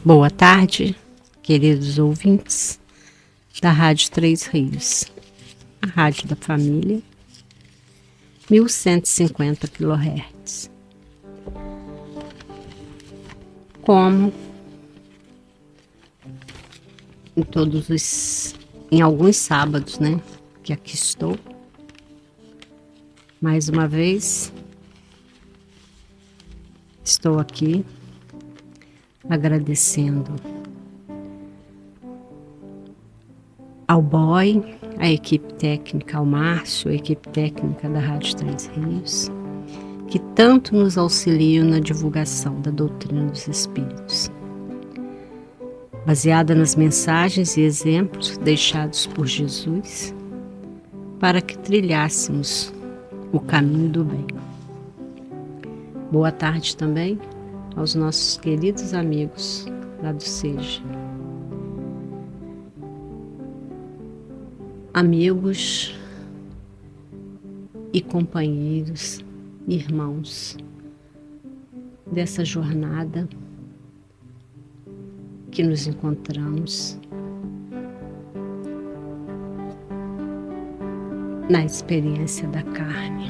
Boa tarde, queridos ouvintes da Rádio Três Rios, a rádio da família, 1150 kHz. Como em alguns sábados, né, que aqui estou, mais uma vez, estou aqui agradecendo ao Boy, a equipe técnica, ao Márcio, a equipe técnica da Rádio Três Rios, que tanto nos auxiliam na divulgação da doutrina dos Espíritos, baseada nas mensagens e exemplos deixados por Jesus, para que trilhássemos o caminho do bem. Boa tarde também aos nossos queridos amigos lá do SEJA. Amigos e companheiros, irmãos dessa jornada que nos encontramos na experiência da carne.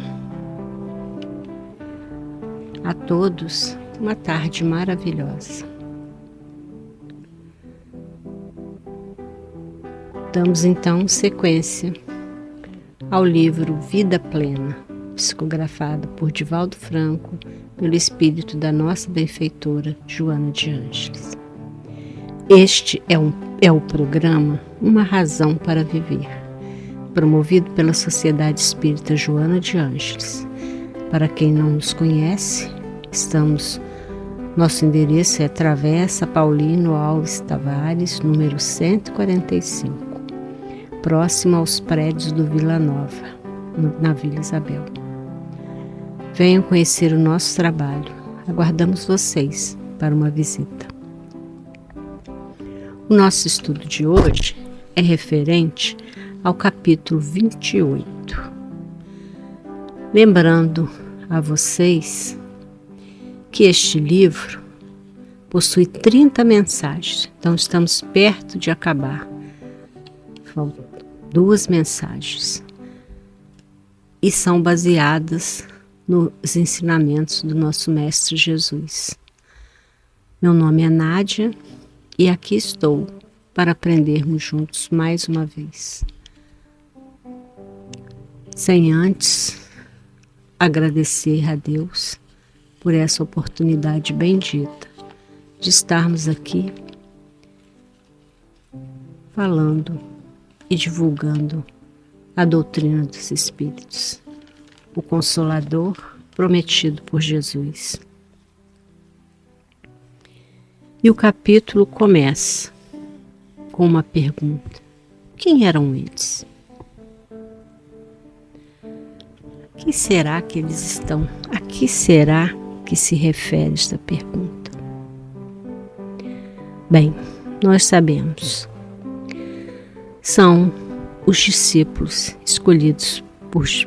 A todos, uma tarde maravilhosa. Damos então sequência ao livro Vida Plena, psicografado por Divaldo Franco, pelo espírito da nossa benfeitora Joana de Ângeles. Este é o programa Uma Razão para Viver, promovido pela Sociedade Espírita Joana de Ângeles. Para quem não nos conhece, nosso endereço é Travessa Paulino Alves Tavares, número 145, próximo aos prédios do Vila Nova, na Vila Isabel. Venham conhecer o nosso trabalho. Aguardamos vocês para uma visita. O nosso estudo de hoje é referente ao capítulo 28. Lembrando a vocês que este livro possui 30 mensagens, então estamos perto de acabar. Faltam 2 mensagens e são baseadas nos ensinamentos do nosso Mestre Jesus. Meu nome é Nádia e aqui estou para aprendermos juntos mais uma vez. Sem antes agradecer a Deus por essa oportunidade bendita de estarmos aqui falando e divulgando a doutrina dos Espíritos, o Consolador prometido por Jesus. E o capítulo começa com uma pergunta: quem eram eles? A que será que eles estão? A que será que se refere esta pergunta? Bem, nós sabemos. São os discípulos escolhidos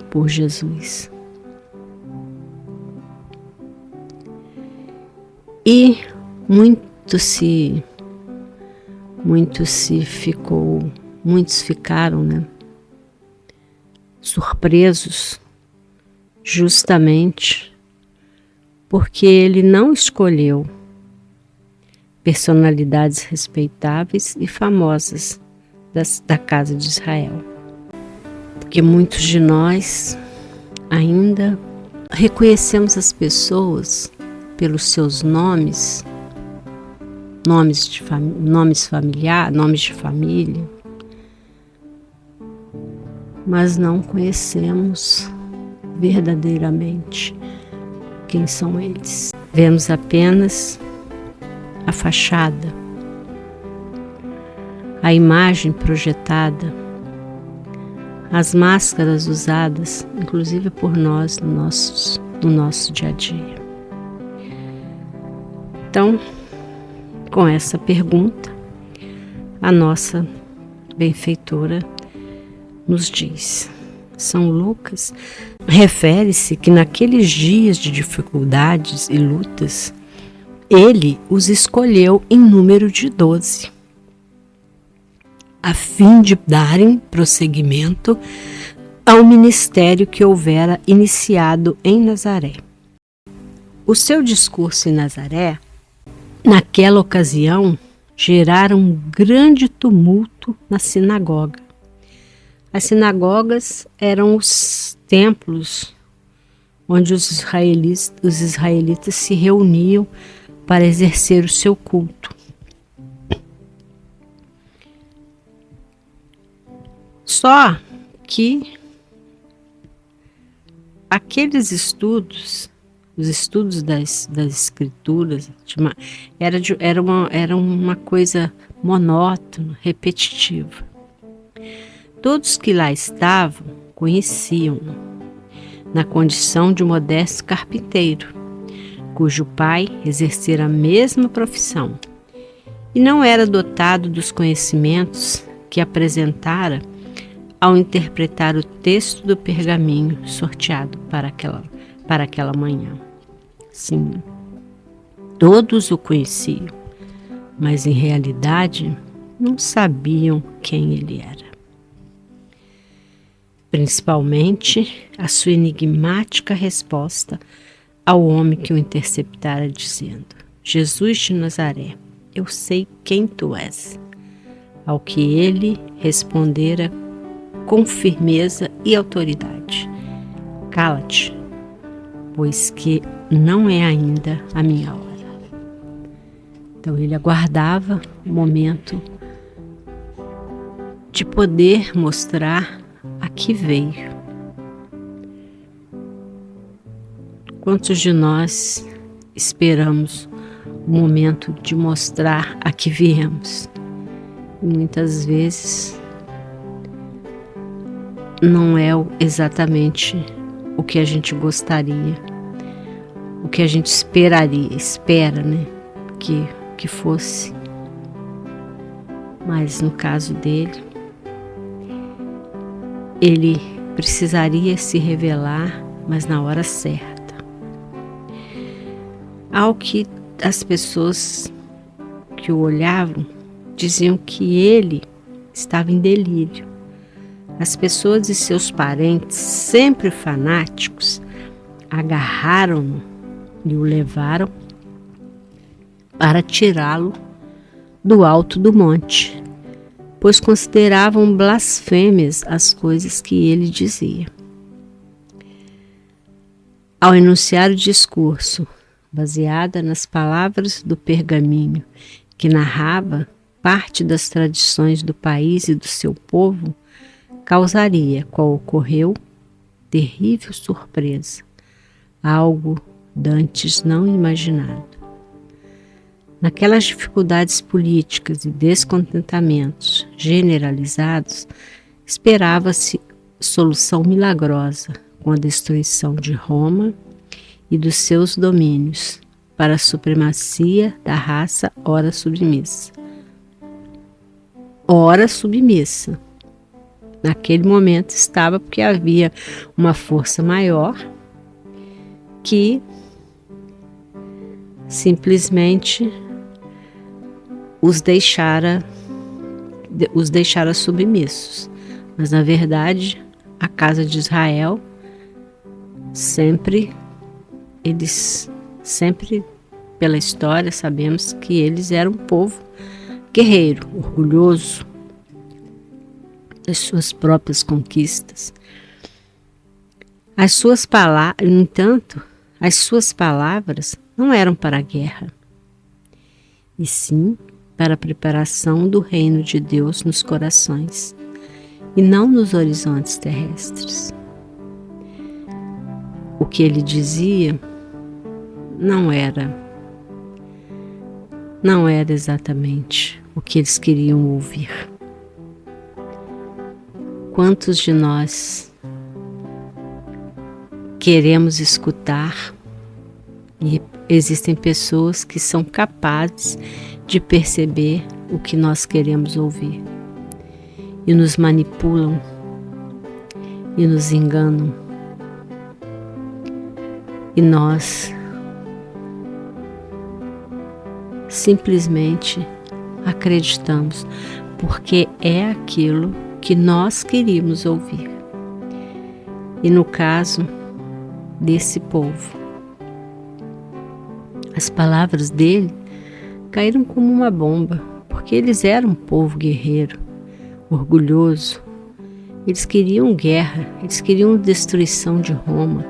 por Jesus. E muitos ficaram, né, surpresos, justamente porque ele não escolheu personalidades respeitáveis e famosas da casa de Israel. Porque muitos de nós ainda reconhecemos as pessoas pelos seus nomes familiares, nomes de família, mas não conhecemos verdadeiramente quem são eles. Vemos apenas a fachada, a imagem projetada, as máscaras usadas, inclusive por nós no nosso dia a dia. Então, com essa pergunta, a nossa benfeitora nos diz: São Lucas refere-se que naqueles dias de dificuldades e lutas, ele os escolheu em número de 12, a fim de darem prosseguimento ao ministério que houvera iniciado em Nazaré. O seu discurso em Nazaré, naquela ocasião, geraram um grande tumulto na sinagoga. As sinagogas eram os templos onde os israelitas se reuniam para exercer o seu culto. Só que aqueles estudos, os estudos das escrituras, era uma coisa monótona, repetitiva. Todos que lá estavam conheciam-no, na condição de modesto carpinteiro, cujo pai exercera a mesma profissão, e não era dotado dos conhecimentos que apresentara ao interpretar o texto do pergaminho sorteado para aquela manhã. Sim, todos o conheciam, mas em realidade não sabiam quem ele era. Principalmente a sua enigmática resposta ao homem que o interceptara, dizendo: Jesus de Nazaré, eu sei quem tu és. Ao que ele respondera com firmeza e autoridade: cala-te, pois que não é ainda a minha hora. Então ele aguardava o momento de poder mostrar a que veio. Quantos de nós esperamos o momento de mostrar a que viemos? E muitas vezes não é exatamente o que a gente gostaria, o que a gente espera, né, que fosse. Mas no caso dele, ele precisaria se revelar, mas na hora certa. Ao que as pessoas que o olhavam diziam que ele estava em delírio. As pessoas e seus parentes, sempre fanáticos, agarraram-no e o levaram para tirá-lo do alto do monte, pois consideravam blasfêmias as coisas que ele dizia. Ao enunciar o discurso, baseada nas palavras do pergaminho, que narrava parte das tradições do país e do seu povo, causaria, qual ocorreu, terrível surpresa, algo dantes não imaginado. Naquelas dificuldades políticas e descontentamentos generalizados, esperava-se solução milagrosa com a destruição de Roma e dos seus domínios para a supremacia da raça ora submissa. Ora submissa. Naquele momento estava porque havia uma força maior que simplesmente os deixara submissos. Mas na verdade, a casa de Israel sempre pela história sabemos que eles eram um povo guerreiro, orgulhoso das suas próprias conquistas. No entanto, as suas palavras não eram para a guerra, e sim para a preparação do reino de Deus nos corações, e não nos horizontes terrestres. O que ele dizia não era exatamente o que eles queriam ouvir. Quantos de nós queremos escutar e existem pessoas que são capazes de perceber o que nós queremos ouvir e nos manipulam e nos enganam, e nós simplesmente acreditamos, porque é aquilo que nós queríamos ouvir. E no caso desse povo, as palavras dele caíram como uma bomba, porque eles eram um povo guerreiro, orgulhoso. Eles queriam guerra, eles queriam destruição de Roma.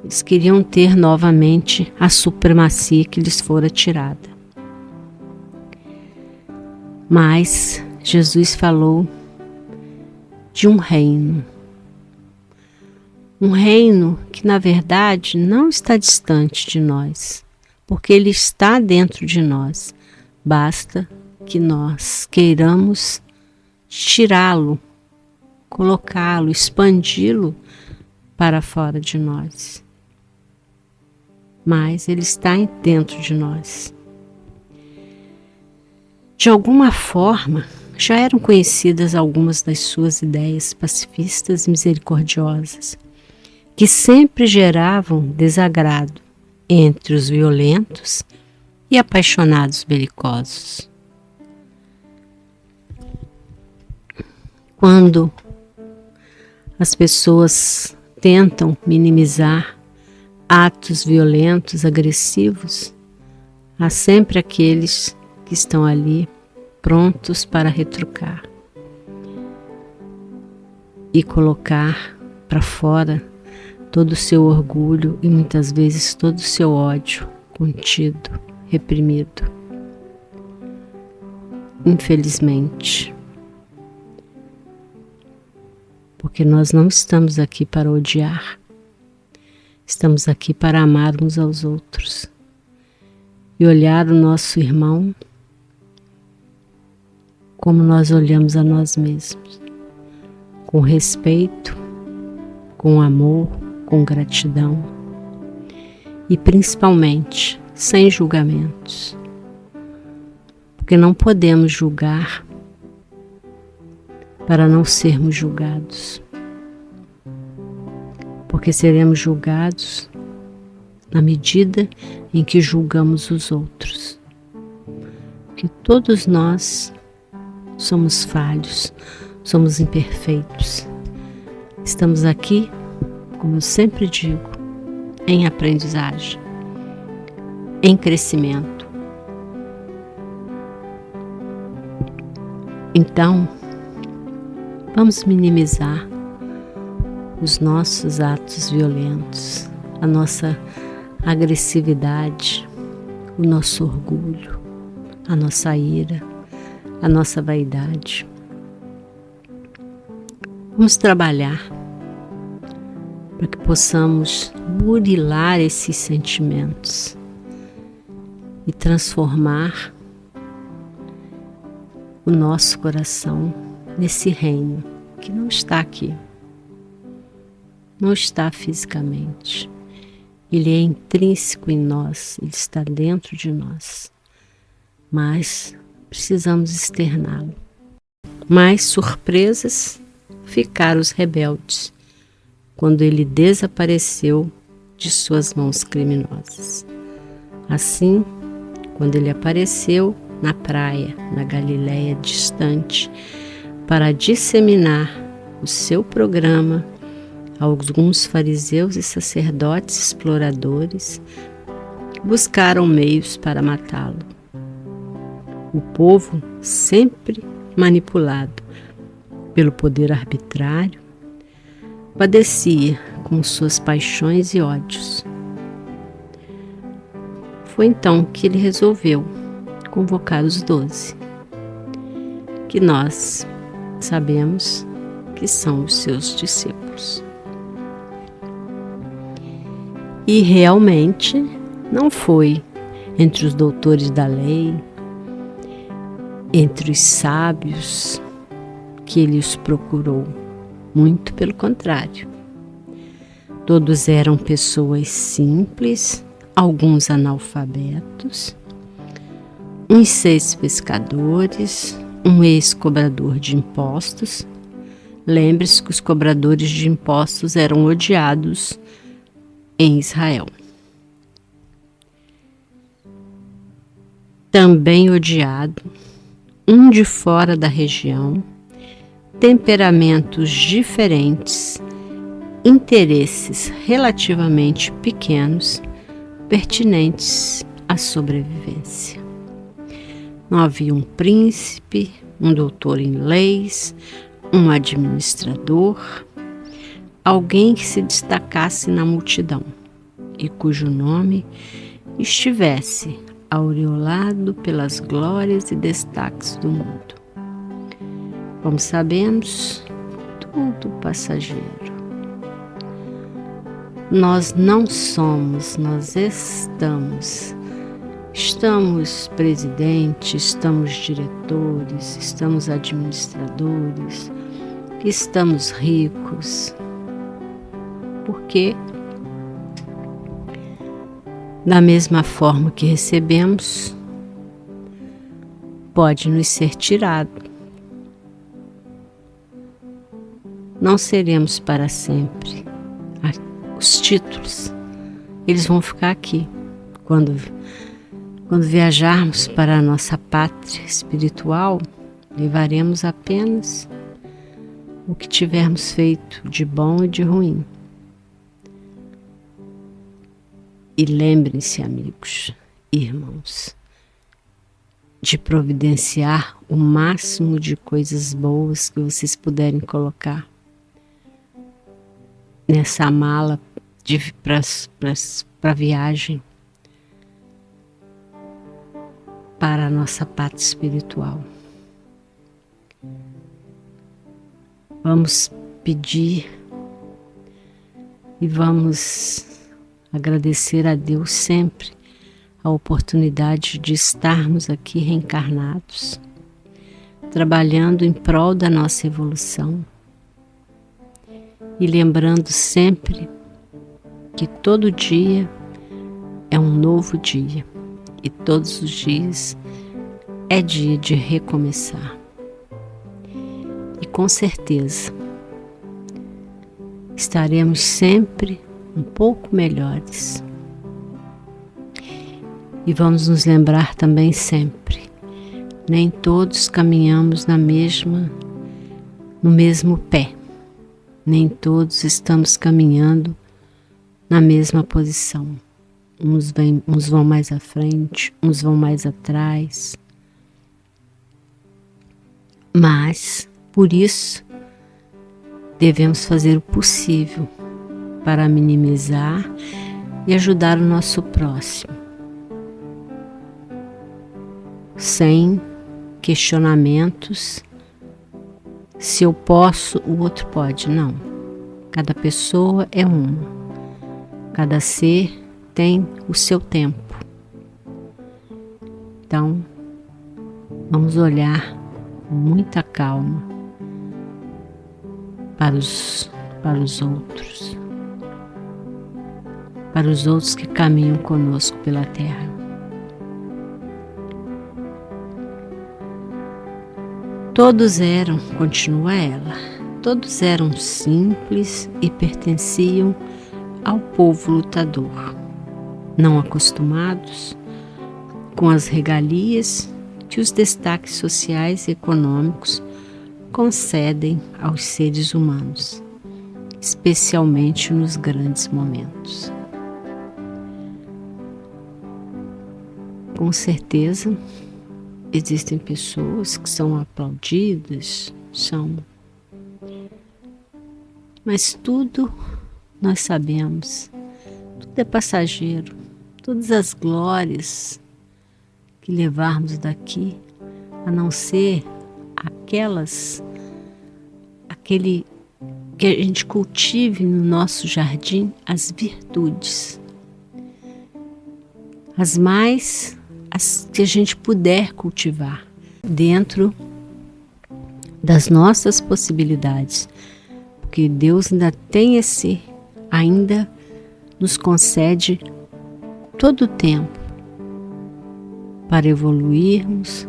Eles queriam ter novamente a supremacia que lhes fora tirada. Mas Jesus falou de um reino que na verdade não está distante de nós, porque ele está dentro de nós. Basta que nós queiramos tirá-lo, colocá-lo, expandi-lo para fora de nós. Mas ele está dentro de nós. De alguma forma, já eram conhecidas algumas das suas ideias pacifistas e misericordiosas, que sempre geravam desagrado entre os violentos e apaixonados belicosos. Quando as pessoas tentam minimizar atos violentos, agressivos, há sempre aqueles que estão ali prontos para retrucar e colocar para fora todo o seu orgulho e muitas vezes todo o seu ódio contido, reprimido. Infelizmente, porque nós não estamos aqui para odiar, estamos aqui para amar uns aos outros e olhar o nosso irmão como nós olhamos a nós mesmos, com respeito, com amor, com gratidão e principalmente sem julgamentos, porque não podemos julgar para não sermos julgados, porque seremos julgados na medida em que julgamos os outros, porque todos nós somos falhos, somos imperfeitos. Estamos aqui, como eu sempre digo, em aprendizagem, em crescimento. Então, vamos minimizar os nossos atos violentos, a nossa agressividade, o nosso orgulho, a nossa ira, a nossa vaidade. Vamos trabalhar para que possamos burilar esses sentimentos e transformar o nosso coração nesse reino que não está aqui, não está fisicamente. Ele é intrínseco em nós, ele está dentro de nós, mas precisamos externá-lo. Mais surpresas ficaram os rebeldes quando ele desapareceu de suas mãos criminosas. Assim, quando ele apareceu na praia, na Galileia distante, para disseminar o seu programa, alguns fariseus e sacerdotes exploradores buscaram meios para matá-lo. O povo, sempre manipulado pelo poder arbitrário, padecia com suas paixões e ódios. Foi então que ele resolveu convocar os 12, que nós sabemos que são os seus discípulos. E realmente não foi entre os doutores da lei, entre os sábios, que ele os procurou. Muito pelo contrário. Todos eram pessoas simples, alguns analfabetos, uns 6 pescadores, um ex-cobrador de impostos. Lembre-se que os cobradores de impostos eram odiados em Israel. também odiado, um de fora da região, temperamentos diferentes, interesses relativamente pequenos, pertinentes à sobrevivência. Não havia um príncipe, um doutor em leis, um administrador, alguém que se destacasse na multidão e cujo nome estivesse aureolado pelas glórias e destaques do mundo. Como sabemos, tudo passageiro. Nós não somos, nós estamos. Estamos presidentes, estamos diretores, estamos administradores, estamos ricos. Porque, da mesma forma que recebemos, pode nos ser tirado. Não seremos para sempre. Os títulos, eles vão ficar aqui. Quando viajarmos para a nossa pátria espiritual, levaremos apenas o que tivermos feito de bom e de ruim. E lembrem-se, amigos e irmãos, de providenciar o máximo de coisas boas que vocês puderem colocar nessa mala para a viagem para a nossa pátria espiritual. Vamos pedir e vamos agradecer a Deus sempre a oportunidade de estarmos aqui reencarnados, trabalhando em prol da nossa evolução e lembrando sempre que todo dia é um novo dia e todos os dias é dia de recomeçar. E com certeza estaremos sempre um pouco melhores. E vamos nos lembrar também sempre, nem todos caminhamos no mesmo pé, nem todos estamos caminhando na mesma posição. Uns vão mais à frente, uns vão mais atrás. Mas, por isso, devemos fazer o possível para minimizar e ajudar o nosso próximo, sem questionamentos se eu posso, o outro pode. Não. Cada pessoa é uma. Cada ser tem o seu tempo. Então, vamos olhar com muita calma para os outros. Para os outros que caminham conosco pela terra. Todos eram, continua ela, todos eram simples e pertenciam ao povo lutador, não acostumados com as regalias que os destaques sociais e econômicos concedem aos seres humanos, especialmente nos grandes momentos. Com certeza, existem pessoas que são aplaudidas, mas tudo nós sabemos, tudo é passageiro, todas as glórias que levarmos daqui, a não ser aquele que a gente cultive no nosso jardim as virtudes, as que a gente puder cultivar dentro das nossas possibilidades, porque Deus ainda nos concede todo o tempo para evoluirmos,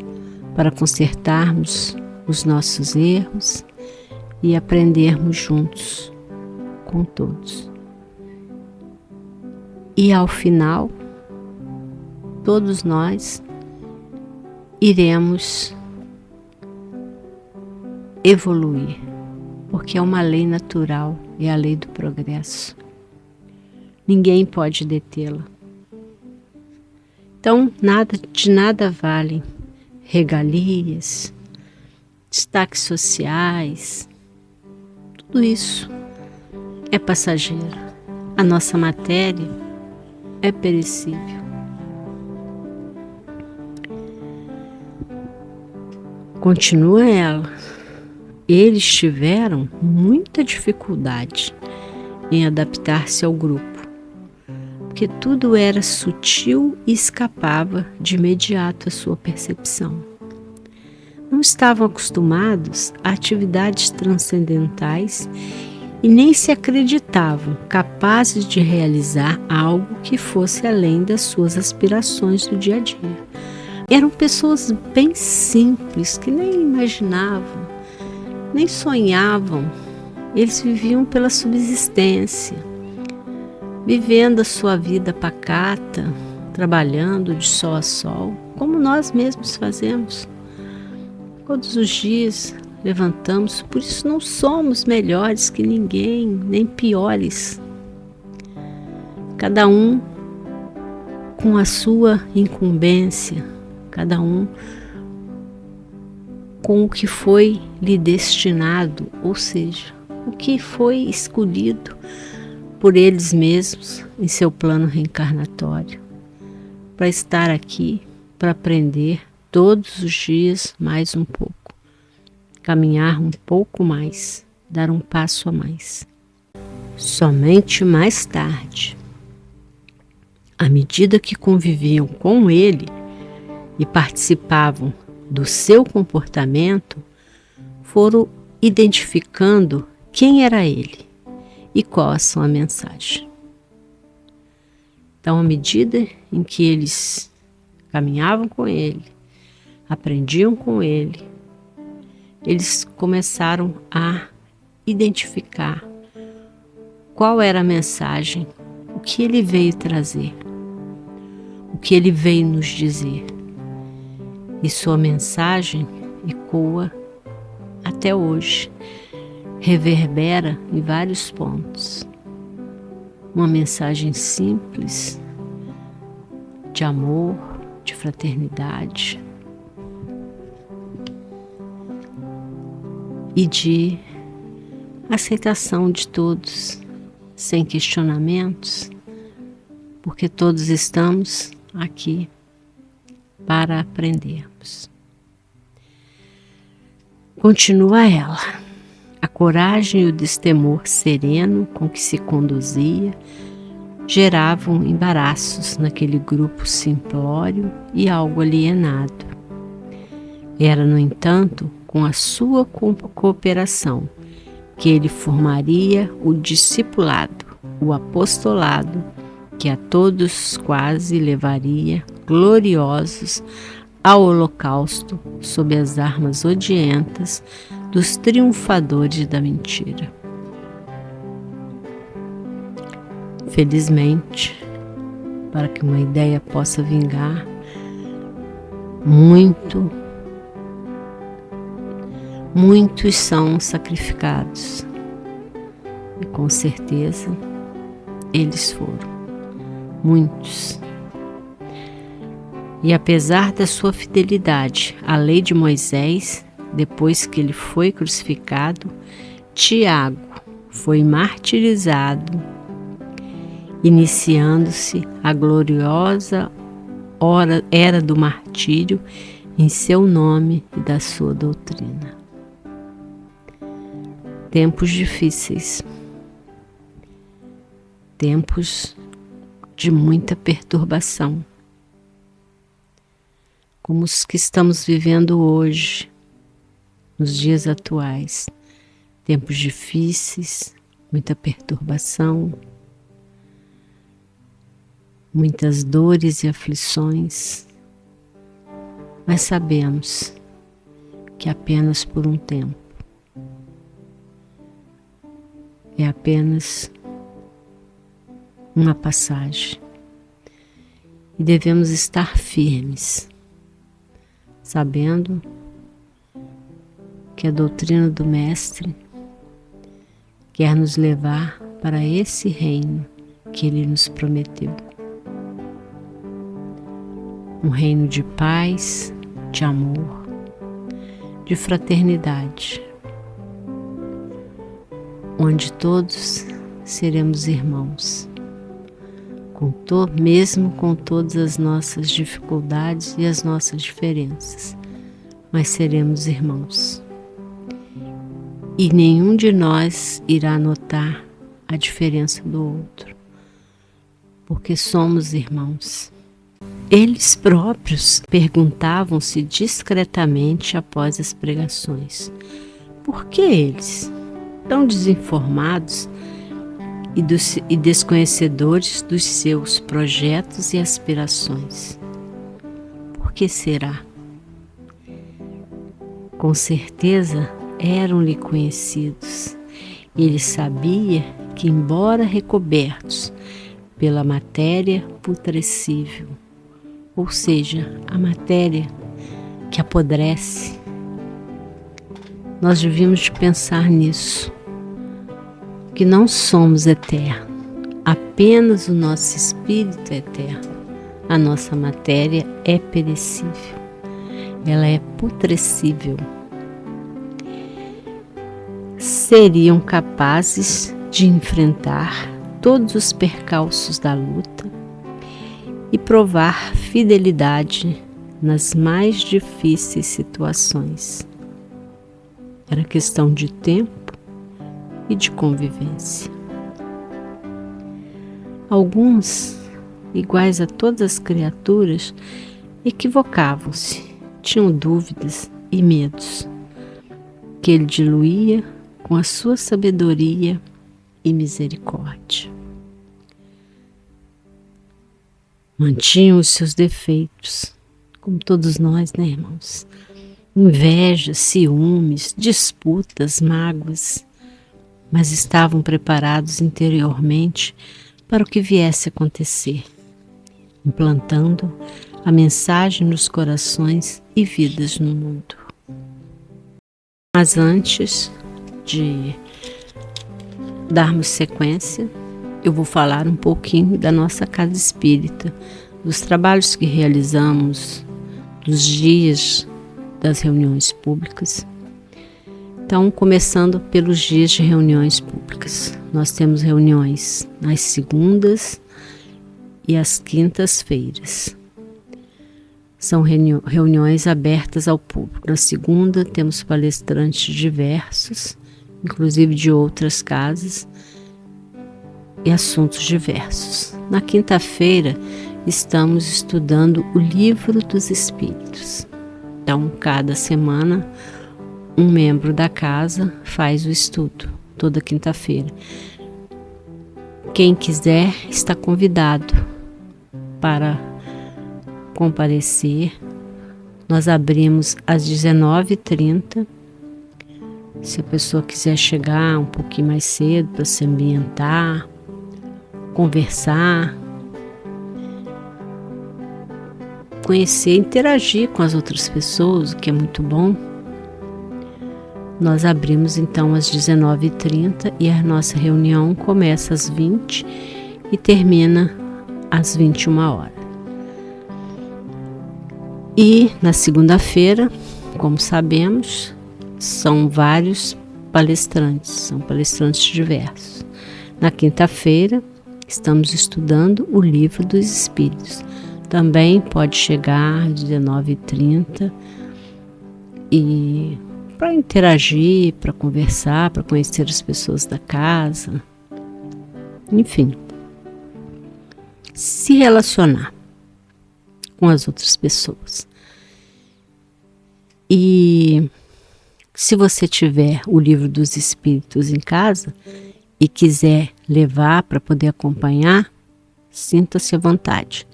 para consertarmos os nossos erros e aprendermos juntos com todos. E ao final, todos nós iremos evoluir, porque é uma lei natural, é a lei do progresso. Ninguém pode detê-la. Então, de nada valem regalias, destaques sociais, tudo isso é passageiro. A nossa matéria é perecível. Continua ela. Eles tiveram muita dificuldade em adaptar-se ao grupo, porque tudo era sutil e escapava de imediato à sua percepção. Não estavam acostumados a atividades transcendentais e nem se acreditavam capazes de realizar algo que fosse além das suas aspirações do dia a dia. Eram pessoas bem simples, que nem imaginavam, nem sonhavam. Eles viviam pela subsistência, vivendo a sua vida pacata, trabalhando de sol a sol, como nós mesmos fazemos. Todos os dias levantamos, por isso não somos melhores que ninguém, nem piores. Cada um com a sua incumbência, cada um com o que foi lhe destinado, ou seja, o que foi escolhido por eles mesmos em seu plano reencarnatório, para estar aqui, para aprender todos os dias mais um pouco, caminhar um pouco mais, dar um passo a mais. Somente mais tarde, à medida que conviviam com ele e participavam do seu comportamento, foram identificando quem era ele e qual a sua mensagem. Então, à medida em que eles caminhavam com ele, aprendiam com ele, eles começaram a identificar qual era a mensagem, o que ele veio trazer, o que ele veio nos dizer. E sua mensagem ecoa até hoje, reverbera em vários pontos. Uma mensagem simples, de amor, de fraternidade e de aceitação de todos, sem questionamentos, porque todos estamos aqui para aprendermos. Continua ela. A coragem e o destemor sereno com que se conduzia geravam embaraços naquele grupo simplório e algo alienado. Era, no entanto, com a sua cooperação que ele formaria o discipulado, o apostolado, que a todos quase levaria gloriosos ao holocausto sob as armas odientas dos triunfadores da mentira. Felizmente, para que uma ideia possa vingar, muitos são sacrificados. E com certeza eles foram, muitos. E apesar da sua fidelidade à lei de Moisés, depois que ele foi crucificado, Tiago foi martirizado, iniciando-se a gloriosa era do martírio em seu nome e da sua doutrina. Tempos difíceis, tempos de muita perturbação, como os que estamos vivendo hoje, nos dias atuais. Tempos difíceis, muita perturbação, muitas dores e aflições, mas sabemos que apenas por um tempo. É apenas uma passagem. E devemos estar firmes, sabendo que a doutrina do Mestre quer nos levar para esse reino que Ele nos prometeu. Um reino de paz, de amor, de fraternidade, onde todos seremos irmãos, mesmo com todas as nossas dificuldades e as nossas diferenças, mas seremos irmãos. E nenhum de nós irá notar a diferença do outro, porque somos irmãos. Eles próprios perguntavam-se discretamente após as pregações: por que eles, tão desinformados e desconhecedores dos seus projetos e aspirações? Por que será? Com certeza eram-lhe conhecidos. Ele sabia que, embora recobertos pela matéria putrescível, ou seja, a matéria que apodrece, nós devíamos de pensar nisso, que não somos eternos, apenas o nosso espírito é eterno. A nossa matéria é perecível, ela é putrescível. Seriam capazes de enfrentar todos os percalços da luta e provar fidelidade nas mais difíceis situações. Era questão de tempo e de convivência. Alguns, iguais a todas as criaturas, equivocavam-se, tinham dúvidas e medos, que ele diluía com a sua sabedoria e misericórdia. Mantinham os seus defeitos, como todos nós, né, irmãos? Inveja, ciúmes, disputas, mágoas, mas estavam preparados interiormente para o que viesse a acontecer, implantando a mensagem nos corações e vidas no mundo. Mas antes de darmos sequência, eu vou falar um pouquinho da nossa casa espírita, dos trabalhos que realizamos, dos dias das reuniões públicas. Então, começando pelos dias de reuniões públicas. Nós temos reuniões nas segundas e às quintas-feiras. São reuniões abertas ao público. Na segunda, temos palestrantes diversos, inclusive de outras casas, e assuntos diversos. Na quinta-feira, estamos estudando o Livro dos Espíritos. Então, cada semana, um membro da casa faz o estudo, toda quinta-feira. Quem quiser está convidado para comparecer. Nós abrimos às 19h30. Se a pessoa quiser chegar um pouquinho mais cedo para se ambientar, conversar, conhecer, interagir com as outras pessoas, o que é muito bom. Nós abrimos então às 19h30 e a nossa reunião começa às 20h e termina às 21h. E na segunda-feira, como sabemos, são vários palestrantes, são palestrantes diversos. Na quinta-feira, estamos estudando o Livro dos Espíritos. Também pode chegar às 19h30 e para interagir, para conversar, para conhecer as pessoas da casa, enfim, se relacionar com as outras pessoas. E se você tiver o Livro dos Espíritos em casa e quiser levar para poder acompanhar, sinta-se à vontade.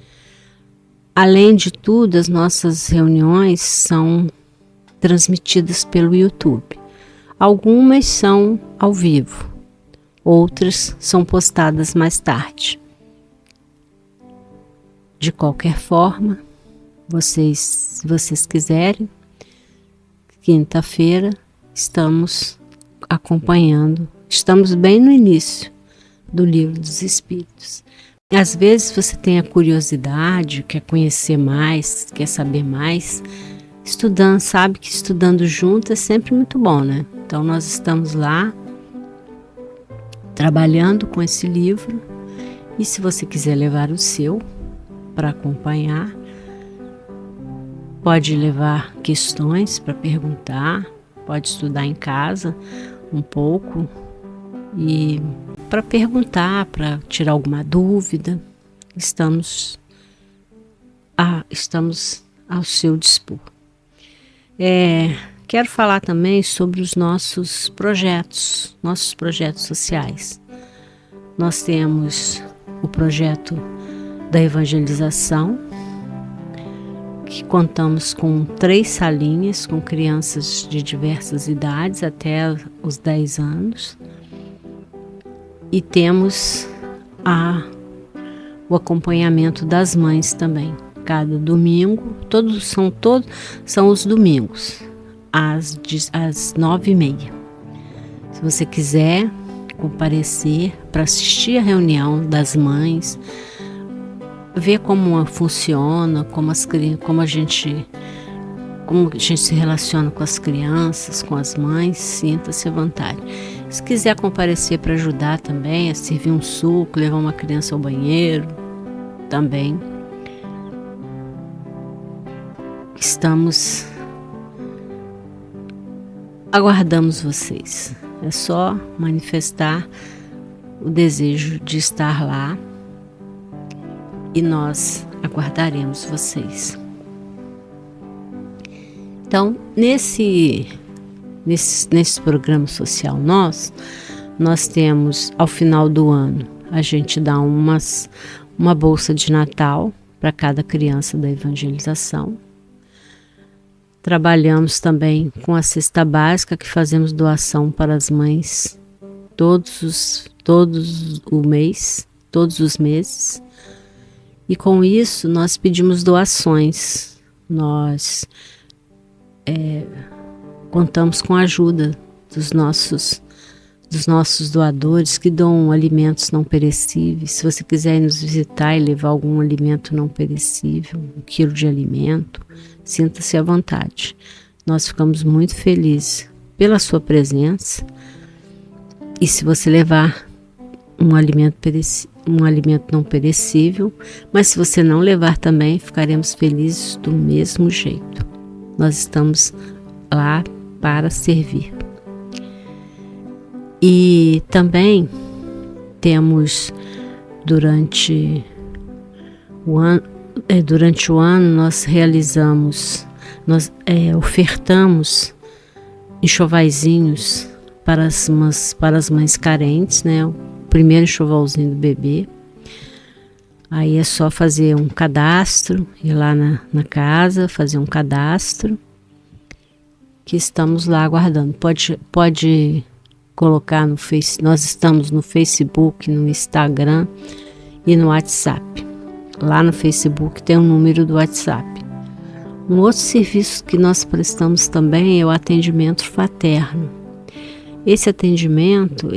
Além de tudo, as nossas reuniões são transmitidas pelo YouTube. Algumas são ao vivo, outras são postadas mais tarde. De qualquer forma, se vocês quiserem, quinta-feira estamos acompanhando, estamos bem no início do Livro dos Espíritos. Às vezes você tem a curiosidade, quer conhecer mais, quer saber mais, estudando, sabe que estudando junto é sempre muito bom, né? Então nós estamos lá trabalhando com esse livro, e se você quiser levar o seu para acompanhar, pode levar questões para perguntar, pode estudar em casa um pouco e para perguntar, para tirar alguma dúvida, estamos ao seu dispor. Quero falar também sobre os nossos projetos sociais. Nós temos o projeto da evangelização, que contamos com 3 salinhas com crianças de diversas idades até os 10 anos. E temos o acompanhamento das mães também. Cada domingo, são os domingos, às 9h30. Se você quiser comparecer para assistir a reunião das mães, ver como funciona, como a gente se relaciona com as crianças, com as mães, sinta-se à vontade. Se quiser comparecer para ajudar também, a servir um suco, levar uma criança ao banheiro, também. Aguardamos vocês. É só manifestar o desejo de estar lá e nós aguardaremos vocês. Então, nesse programa social nós temos, ao final do ano, a gente dá uma bolsa de Natal para cada criança da evangelização. Trabalhamos também com a cesta básica, que fazemos doação para as mães todos os meses. E com isso nós pedimos doações. Nós contamos com a ajuda dos nossos doadores que doam alimentos não perecíveis. Se você quiser nos visitar e levar algum alimento não perecível, 1 quilo de alimento, sinta-se à vontade. Nós ficamos muito felizes pela sua presença. E se você levar um alimento não perecível, mas se você não levar também, ficaremos felizes do mesmo jeito. Nós estamos lá para servir. E também temos, durante o ano nós ofertamos enxovaizinhos para as mães carentes, né? O primeiro enxovalzinho do bebê. Aí é só fazer um cadastro, ir lá na casa, fazer um cadastro, que estamos lá aguardando. Pode colocar no Face, nós estamos no Facebook, no Instagram e no WhatsApp. Lá no Facebook tem o número do WhatsApp. Um outro serviço que nós prestamos também é o atendimento fraterno. Esse atendimento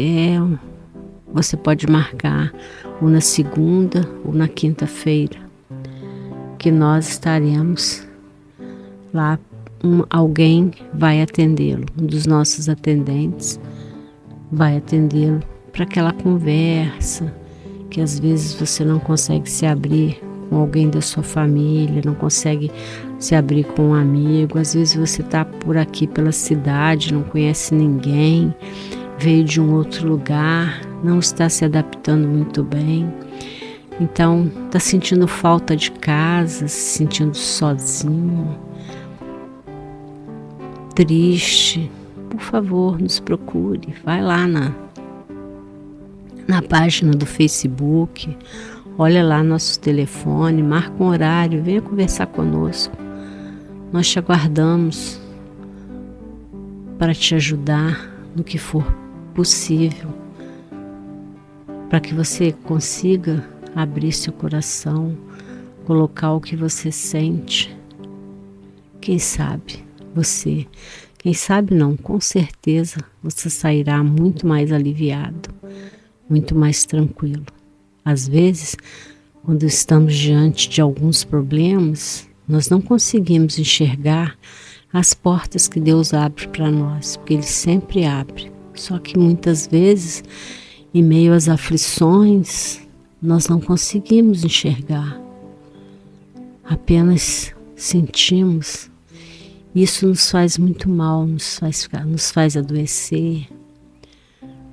você pode marcar ou na segunda ou na quinta-feira, que nós estaremos lá. Alguém vai atendê-lo, um dos nossos atendentes vai atendê-lo para aquela conversa que às vezes você não consegue se abrir com alguém da sua família, não consegue se abrir com um amigo. Às vezes você está por aqui pela cidade, não conhece ninguém, veio de um outro lugar, não está se adaptando muito bem, então está sentindo falta de casa, se sentindo sozinho, triste. Por favor, nos procure, vai lá na página do Facebook, olha lá nosso telefone, marca um horário, venha conversar conosco. Nós te aguardamos para te ajudar no que for possível, para que você consiga abrir seu coração, colocar o que você sente quem sabe quem sabe não, com certeza você sairá muito mais aliviado, muito mais tranquilo. Às vezes, quando estamos diante de alguns problemas, nós não conseguimos enxergar as portas que Deus abre para nós, porque Ele sempre abre. Só que muitas vezes, em meio às aflições, nós não conseguimos enxergar. Apenas sentimos. Isso nos faz muito mal, nos faz adoecer,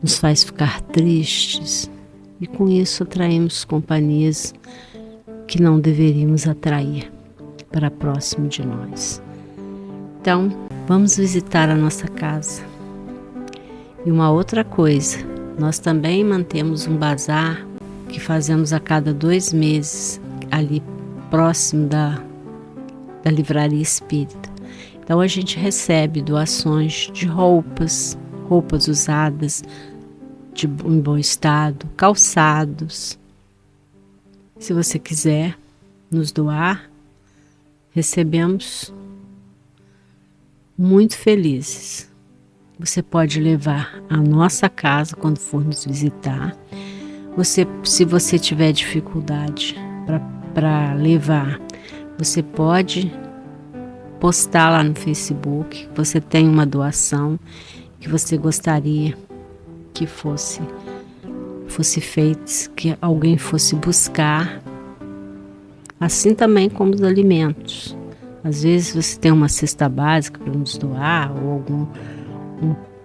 nos faz ficar tristes. E com isso atraímos companhias que não deveríamos atrair para próximo de nós. Então, vamos visitar a nossa casa. E uma outra coisa, nós também mantemos um bazar que fazemos a cada 2 meses, ali próximo da livraria espírita. Então a gente recebe doações de roupas usadas, em bom estado, calçados. Se você quiser nos doar, recebemos muito felizes. Você pode levar à nossa casa quando for nos visitar. Se você tiver dificuldade para levar, você pode postar lá no Facebook que você tem uma doação que você gostaria que fosse feita, que alguém fosse buscar, assim também como os alimentos. Às vezes você tem uma cesta básica para nos doar ou algum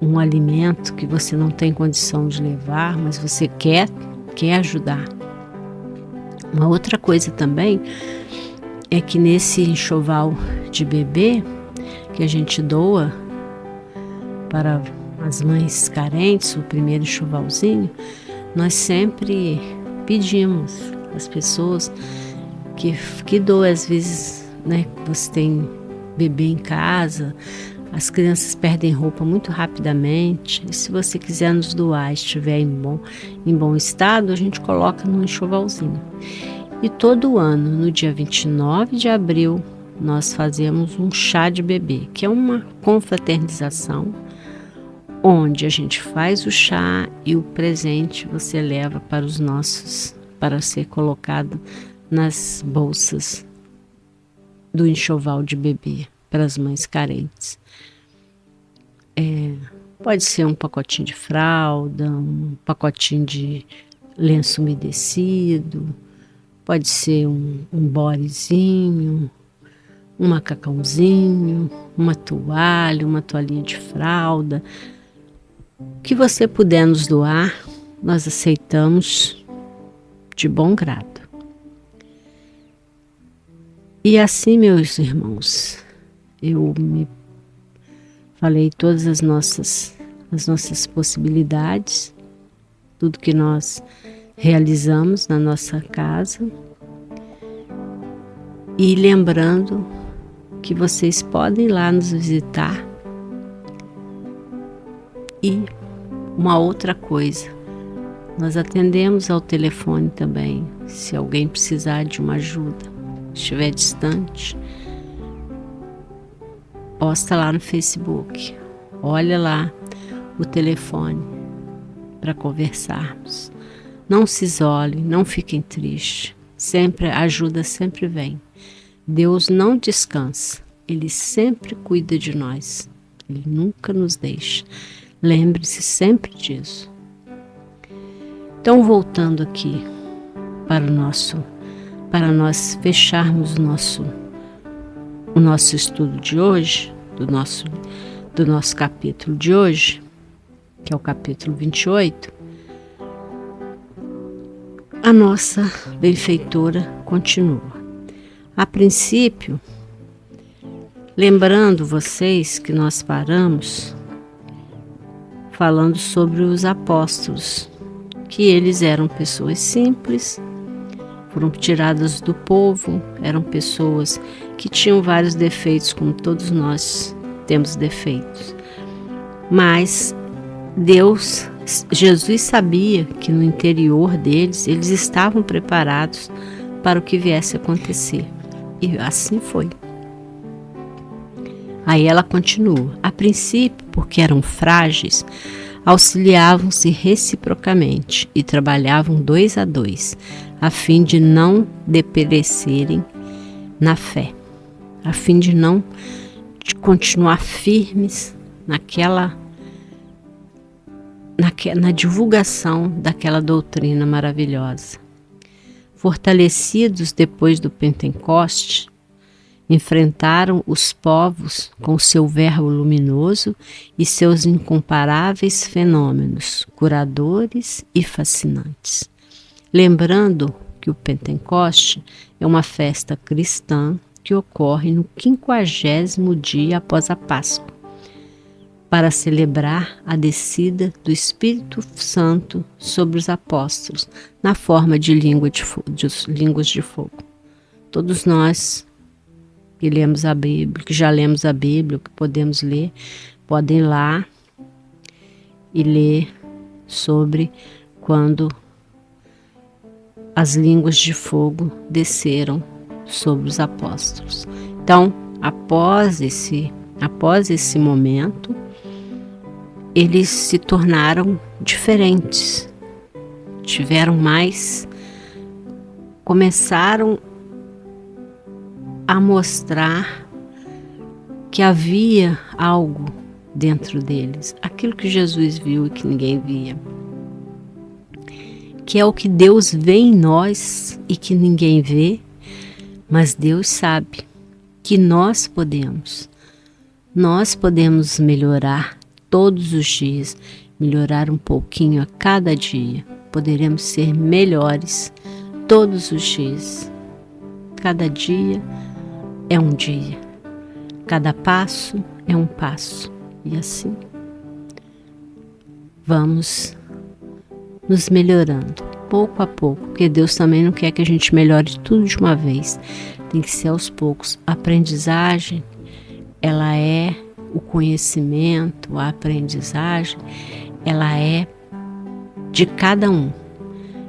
um alimento que você não tem condição de levar, mas você quer ajudar. Uma outra coisa também é que nesse enxoval de bebê que a gente doa para as mães carentes, o primeiro enxovalzinho, nós sempre pedimos às pessoas que doam. Às vezes, né, você tem bebê em casa, as crianças perdem roupa muito rapidamente, e se você quiser nos doar, estiver em bom estado, a gente coloca no enxovalzinho. E todo ano, no dia 29 de abril, nós fazemos um chá de bebê, que é uma confraternização, onde a gente faz o chá e o presente você leva para ser colocado nas bolsas do enxoval de bebê, para as mães carentes. Pode ser um pacotinho de fralda, um pacotinho de lenço umedecido, pode ser um bodezinho, um macacãozinho, uma toalha, uma toalhinha de fralda. O que você puder nos doar, nós aceitamos de bom grado. E assim, meus irmãos, eu me falei todas as nossas possibilidades, tudo que nós realizamos na nossa casa, e lembrando que vocês podem ir lá nos visitar. E uma outra coisa, nós atendemos ao telefone também, se alguém precisar de uma ajuda, estiver distante, posta lá no Facebook, olha lá o telefone para conversarmos. Não se isolem, não fiquem tristes, sempre a ajuda sempre vem. Deus não descansa, Ele sempre cuida de nós, Ele nunca nos deixa. Lembre-se sempre disso. Então, voltando aqui para nós fecharmos o nosso estudo de hoje, do nosso capítulo de hoje, que é o capítulo 28, a nossa benfeitora continua. A princípio, lembrando vocês que nós paramos falando sobre os apóstolos, que eles eram pessoas simples, foram tiradas do povo, eram pessoas que tinham vários defeitos, como todos nós temos defeitos. Mas Jesus sabia que no interior deles, eles estavam preparados para o que viesse a acontecer. E assim foi. Aí ela continua. A princípio, porque eram frágeis, auxiliavam-se reciprocamente e trabalhavam 2 a 2, a fim de não deperecerem na fé, a fim de não de continuar firmes na divulgação daquela doutrina maravilhosa. Fortalecidos depois do Pentecoste, enfrentaram os povos com seu verbo luminoso e seus incomparáveis fenômenos curadores e fascinantes. Lembrando que o Pentecoste é uma festa cristã que ocorre no 50º dia após a Páscoa, para celebrar a descida do Espírito Santo sobre os apóstolos, na forma de línguas de fogo. Todos nós que lemos a Bíblia, que já lemos a Bíblia, que podemos ler, podem ir lá e ler sobre quando as línguas de fogo desceram sobre os apóstolos. Então, após esse momento, eles se tornaram diferentes, começaram a mostrar que havia algo dentro deles, aquilo que Jesus viu e que ninguém via, que é o que Deus vê em nós e que ninguém vê, mas Deus sabe que nós podemos melhorar todos os dias, melhorar um pouquinho a cada dia. Poderemos ser melhores todos os dias. Cada dia é um dia. Cada passo é um passo. E assim vamos nos melhorando, pouco a pouco, porque Deus também não quer que a gente melhore tudo de uma vez. Tem que ser aos poucos. A aprendizagem, ela é o conhecimento, a aprendizagem, ela é de cada um.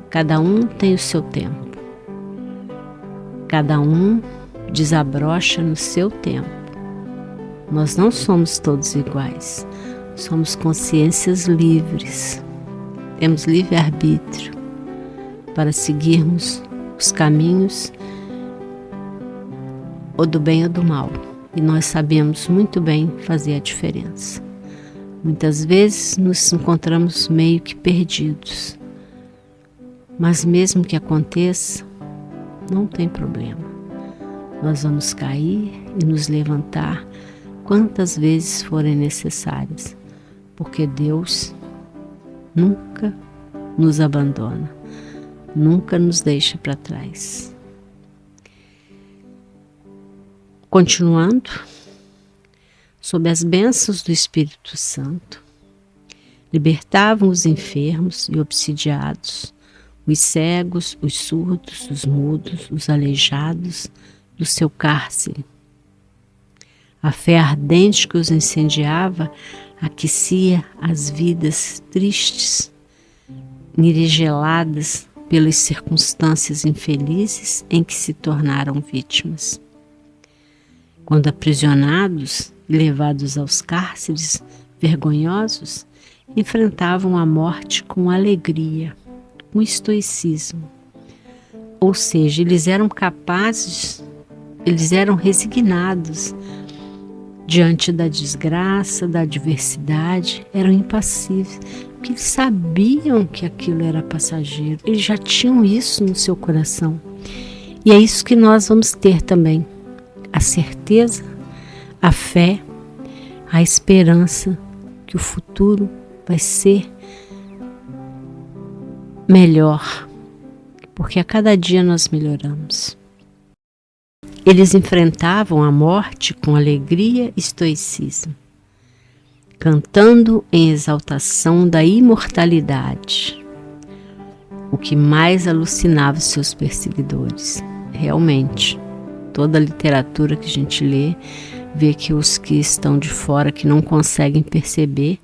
Cada um tem o seu tempo. Cada um desabrocha no seu tempo. Nós não somos todos iguais. Somos consciências livres. Temos livre-arbítrio para seguirmos os caminhos ou do bem ou do mal. E nós sabemos muito bem fazer a diferença. Muitas vezes nos encontramos meio que perdidos. Mas mesmo que aconteça, não tem problema. Nós vamos cair e nos levantar quantas vezes forem necessárias, porque Deus nunca nos abandona, nunca nos deixa para trás. Continuando, sob as bênçãos do Espírito Santo, libertavam os enfermos e obsidiados, os cegos, os surdos, os mudos, os aleijados do seu cárcere. A fé ardente que os incendiava aquecia as vidas tristes, enregeladas pelas circunstâncias infelizes em que se tornaram vítimas. Quando aprisionados e levados aos cárceres vergonhosos, enfrentavam a morte com alegria, com estoicismo. Ou seja, eles eram capazes, eles eram resignados diante da desgraça, da adversidade, eram impassíveis, porque eles sabiam que aquilo era passageiro, eles já tinham isso no seu coração. E é isso que nós vamos ter também, a certeza, a fé, a esperança que o futuro vai ser melhor, porque a cada dia nós melhoramos. Eles enfrentavam a morte com alegria e estoicismo, cantando em exaltação da imortalidade, o que mais alucinava os seus perseguidores. Realmente, toda a literatura que a gente lê, vê que os que estão de fora, que não conseguem perceber,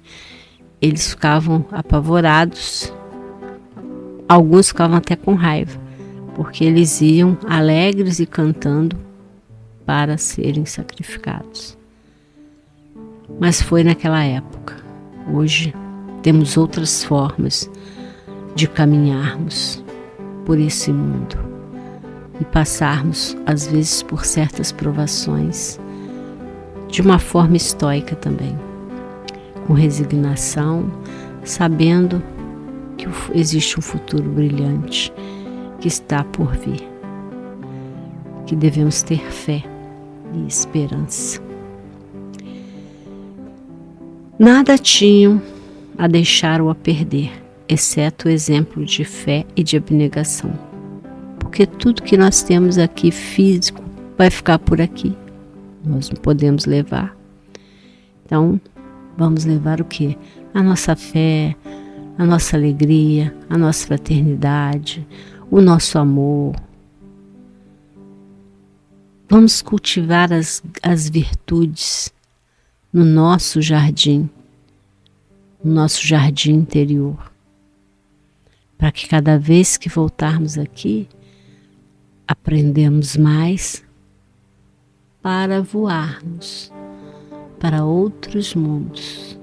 eles ficavam apavorados, alguns ficavam até com raiva, porque eles iam alegres e cantando para serem sacrificados. Mas foi naquela época. Hoje temos outras formas de caminharmos por esse mundo e passarmos, às vezes, por certas provações de uma forma estoica também, com resignação, sabendo que existe um futuro brilhante que está por vir, que devemos ter fé e esperança. Nada tinham a deixar ou a perder, exceto o exemplo de fé e de abnegação. Porque tudo que nós temos aqui físico vai ficar por aqui. Nós não podemos levar. Então, vamos levar o quê? A nossa fé, a nossa alegria, a nossa fraternidade, o nosso amor. Vamos cultivar as virtudes no nosso jardim interior, para que cada vez que voltarmos aqui, aprendemos mais para voarmos para outros mundos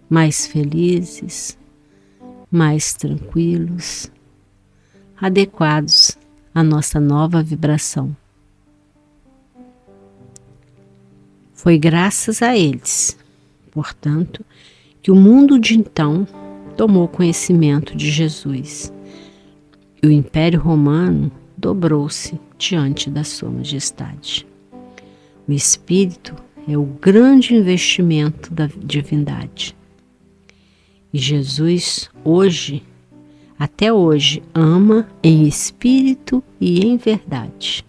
mais felizes, mais tranquilos, adequados à nossa nova vibração. Foi graças a eles, portanto, que o mundo de então tomou conhecimento de Jesus e o Império Romano dobrou-se diante da sua majestade. O Espírito é o grande investimento da divindade. E Jesus, até hoje, ama em espírito e em verdade.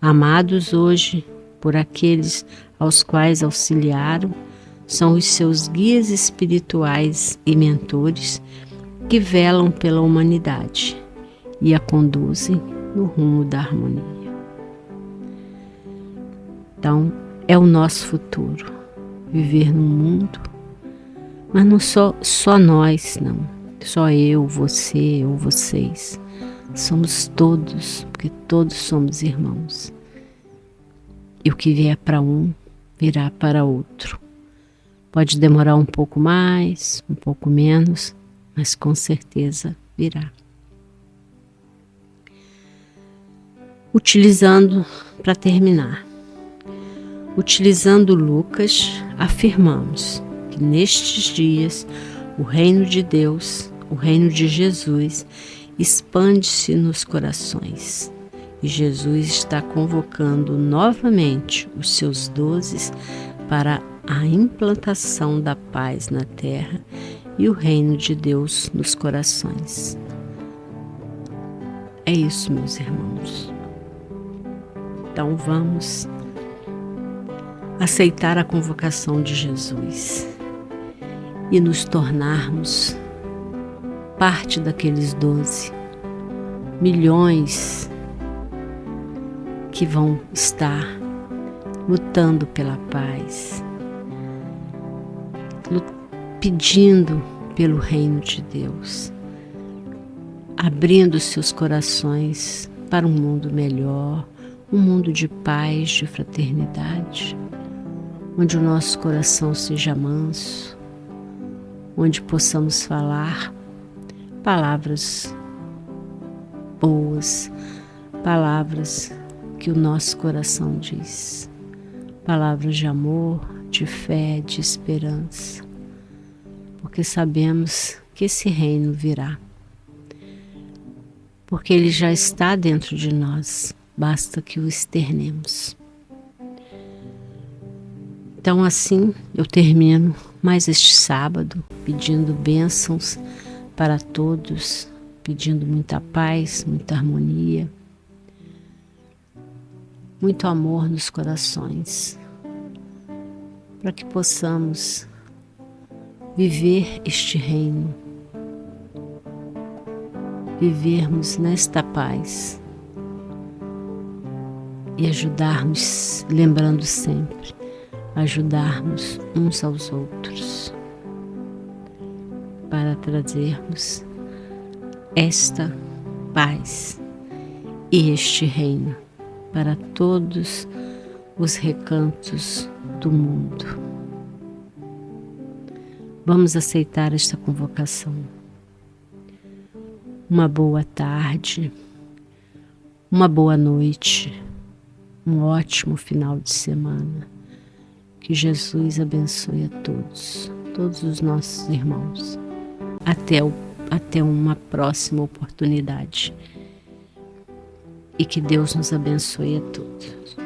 Amados hoje por aqueles aos quais auxiliaram, são os seus guias espirituais e mentores que velam pela humanidade e a conduzem no rumo da harmonia. Então, é o nosso futuro, viver num mundo, mas não só nós, não. Só eu, você ou vocês. Somos todos, porque todos somos irmãos. E o que vier para um, virá para outro. Pode demorar um pouco mais, um pouco menos, mas com certeza virá. Para terminar, utilizando Lucas, afirmamos que nestes dias o reino de Deus, o reino de Jesus, expande-se nos corações. E Jesus está convocando novamente os seus 12 para a implantação da paz na terra e o reino de Deus nos corações. É isso, meus irmãos. Então vamos aceitar a convocação de Jesus e nos tornarmos parte daqueles 12 milhões que vão estar lutando pela paz, pedindo pelo reino de Deus, abrindo seus corações para um mundo melhor, um mundo de paz, de fraternidade, onde o nosso coração seja manso, onde possamos falar palavras boas, palavras que o nosso coração diz, palavras de amor, de fé, de esperança, porque sabemos que esse reino virá, porque ele já está dentro de nós, basta que o externemos. Então assim eu termino mais este sábado pedindo bênçãos para todos, pedindo muita paz, muita harmonia, muito amor nos corações, para que possamos viver este reino, vivermos nesta paz e ajudarmos, lembrando sempre, ajudarmos uns aos outros para trazermos esta paz e este reino para todos os recantos do mundo. Vamos aceitar esta convocação. Uma boa tarde, uma boa noite, um ótimo final de semana. Que Jesus abençoe a todos, todos os nossos irmãos. Até uma próxima oportunidade. E que Deus nos abençoe a todos.